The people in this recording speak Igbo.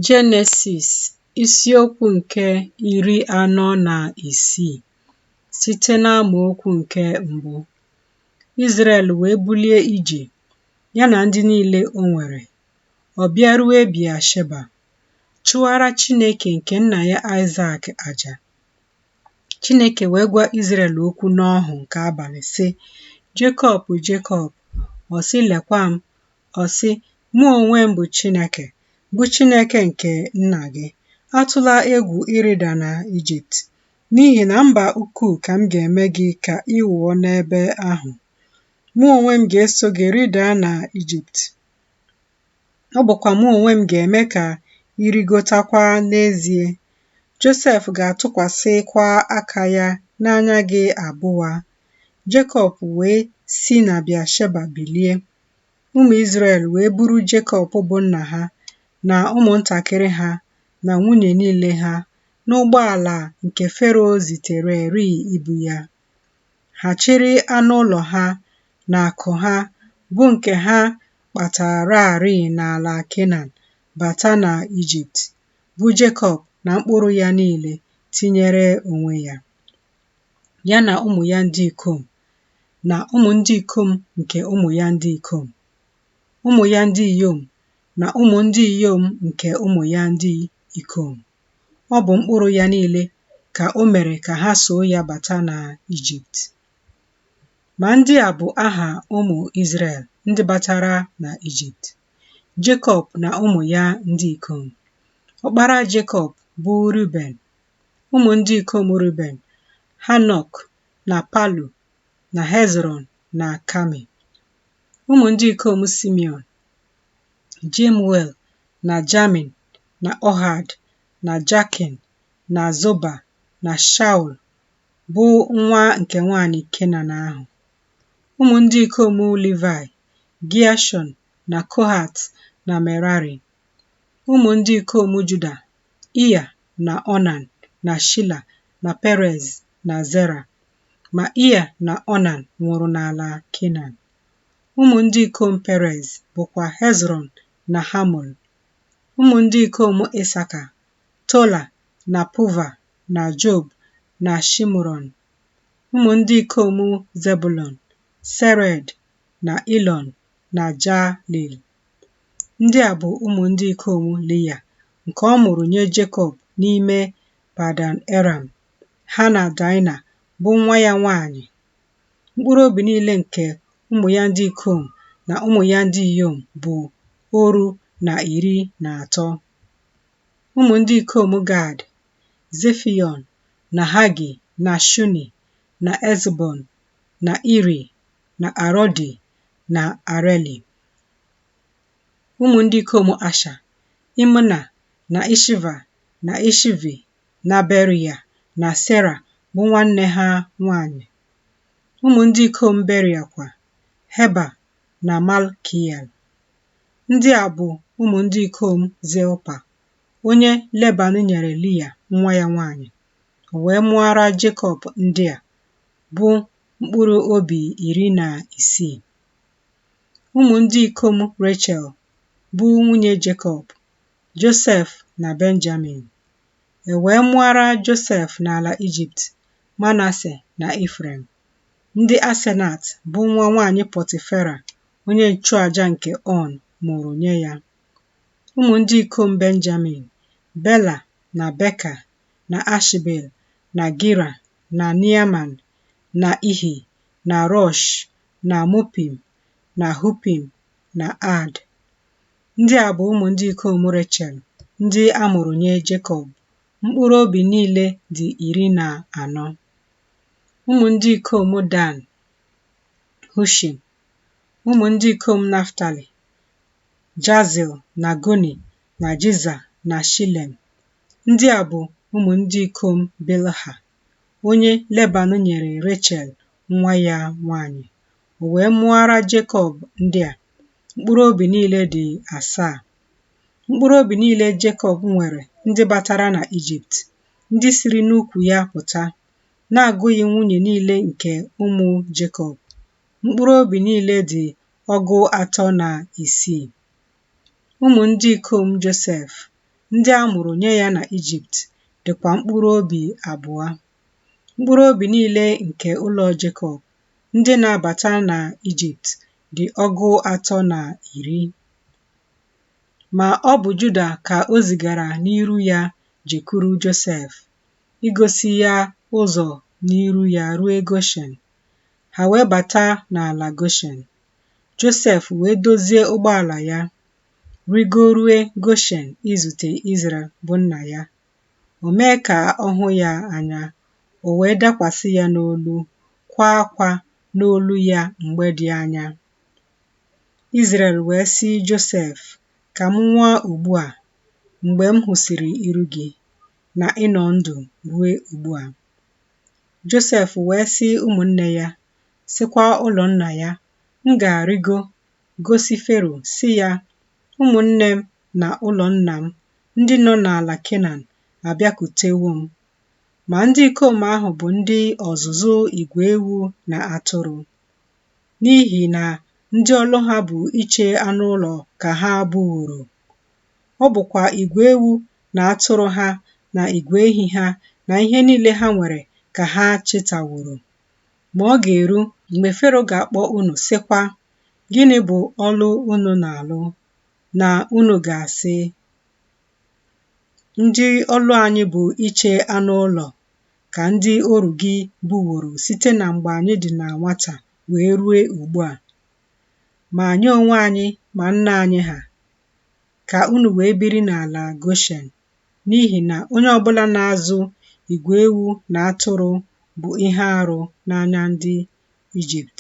Jenesis isiokwu nke 46 site n'amaokwu nke 1. Izrel wee bulie ije, ya na ndị niile o nwere. Ọ bịaruo Bịasheba, chụwara Chineke nke nna ya Aịzak aja. Chineke wee gwa Izrel okwu n'ọhụ nke abalị sị, Jekọb, Jekọb. Ọ sị, lekwa m. Ọ sị, mụ onwe m bụ Chineke, bụ Chineke nke nna gị. Atụla egwu ịrịda na Ijipt, n'ihi na mba ukwu ka m ga-eme gị ka ị wụọ n'ebe ahụ. Mụ onwe m ga-eso gị rịdaa na Ijipt. Ọ bụkwa mụ onwe m ga-eme ka ị rigotakwa n'ezie. Josef ga-atụkwasịkwa aka ya n'anya gị abụọ. Jekọb wee si na Bịasheba bilie. Ụmụ Izrel wee buru Jekọb bụ nna ha, na ụmụntakịrị ha, na nwunye niile ha, n'ụgbọala nke Fero zitere ibu ya. Ha chịrị anụ ụlọ ha na akụ ha, bụ nke ha kpatararị n'ala Kenan, bata na Ijipt, bụ Jekọb na mkpụrụ ya niile, tinyere onwe ya, ya na ụmụ ya ndị ikom, na ụmụ ndị ikom nke ụmụ ya ndị ikom, ụmụ ya ndị inyom, na ụmụ ndị inyom nke ụmụ ya ndị ikom. Ọ bụ mkpụrụ ya niile ka o mere ka ha soo ya bata na Ijipt. Ma ndị a bụ aha ụmụ Izrel ndị batara na Ijipt: Jekọb na ụmụ ya ndị ikom. Ọkpara Jekọb bụ Ruben. Ụmụ ndị ikom Ruben: Hanok na Palu na Hezron na Kami. Ụmụ ndị ikom Simeon: Jemuel na Jamin na Ohad na Jakin na Zoba na Shaul, bụ nwa nke nwanyị Kenan ahụ. Ụmụ ndị ikom Livai: Geshọn na Kohat na Merari. Ụmụ ndị ikom Juda: Iya na Onan na Shila na Perez na Zera. Ma Iya na Onan nwụrụ n'ala Kenan. Ụmụ ndị ikom Perez bụkwa Hezron na Hamul. Ụmụ ndị ikom Isaka: Tola na Puva na Job na Shimron. Ụmụ ndị ikom Zebulon: Sered na Ilon na Jalil. Ndị a bụ ụmụ ndị ikom Lea nke ọ mụrụ nye Jekọb n'ime Padan Aram. Ha na Daina bụ nwa ya nwanyị. Mkpụrụ obi niile nke ụmụ ya ndị ikom na ụmụ ya ndị inyom bụ 113. Ụmụ ndị ikom Gad: Zefion na Hagi na Shuni na Ezbon na Iri na Arodi na Areli. Ụmụ ndị ikom Asha: Imna na Ishiva na Ishivi na Beria na Sera, bụ nwanne ha nwanyị. Ụmụ ndị ikom Beria kwa: Heba na Malkiel. Ndị a bụ ụmụ ndị ikom Zilpa, onye Leban nyere Lia nwa ya nwanyị. O wee mụọra Jekọb ndị a, bụ mkpụrụ obi 16. Ụmụ ndị ikom Rechel, bụ nwunye Jekọb: Josef na Benjamin. E wee mụọra Josef n'ala Ijipt Manase na Ifrem. Ndị Asenat, bụ nwa nwanyị Pọtifera onye nchụaja nke On, mụrụ nye ya. Ụmụ ndị ikom Benjamin: Bela na Beka na Ashbel na Gira na Neaman na Ihi na Rosh na Mupim na Hupim na Ad. Ndị a bụ ụmụ ndị ikom Rechel ndị a mụrụ nye Jekọb. Mkpụrụ obi niile dị 14. Ụmụ ndị ikom Dan: Hushim. Ụmụ ndị ikom Naftali: Jazil na Guni na Jiza na Shilem. Ndị a bụ ụmụ ndị ikom Bilha, onye Leban nyere Rechel nwa ya nwanyị. O wee mụọra Jekọb ndị a. Mkpụrụ obi niile dị 7. Mkpụrụ obi niile Jekọb nwere ndị batara na Ijipt, ndị siri n'ukwu ya pụta, na-agụghị nwunye niile nke ụmụ Jekọb. Mkpụrụ obi niile dị 36. Ụmụ ndị ikom Josef: ndị a mụrụ nye ya na Ijipt dịkwa mkpụrụ obi abụọ. Mkpụrụ obi niile nke ụlọ Jekọb ndị na-abata na Ijipt dị 310. Ma ọ bụ Juda ka o zigara n'iru ya jekwuru Josef, igosi ya ụzọ n'iru ya ruo Goshen. Ha wee bata n'ala Goshen. Josef wee dozie ụgbọala ya, rigorue Goshen izute Izrel bụ nna ya. O mee ka ọ hụ ya anya, o wee dakwasị ya n'olu, kwaa akwa n'olu ya mgbe dị anya. Izrel wee sị Josef, ka m nwụọ ugbu a, mgbe m hụsịrị iru gị, na ịnọ ndụ ruo ugbu a. Josef wee sị ụmụnne ya, sịkwa ụlọ nna ya, m ga-arịgo gosi Fero sị ya, ụmụnne m na ụlọ nna m ndị nọ n'ala Kenan abịakwutewo m. Ma ndị ikom ahụ bụ ndị ọzụzụ igwe ewu na atụrụ, n'ihi na ndị ọlụ ha bụ iche anụ ụlọ ka ha bụworo. Ọ bụkwa igwe ewu na atụrụ ha na igwe ehi ha na ihe niile ha nwere ka ha chetaworo. Ma ọ ga-eru mgbe Fero ga-akpọ unu sịkwa, gịnị bụ ọlụ unu na-alụ? Na unu ga-asị, ndị ọlụ anyị bụ iche anụ ụlọ ka ndị oru gị bụworo site na mgbe anyị dị na nwata wee rue ugbu a. Ma anyị onwe anyị ma nna anyị ha, ka unu wee biri n'ala Goshen, n'ihi na onye ọbụla na-azụ igwe ewu na atụrụ bụ ihe arụ n'anya ndị Ijipt.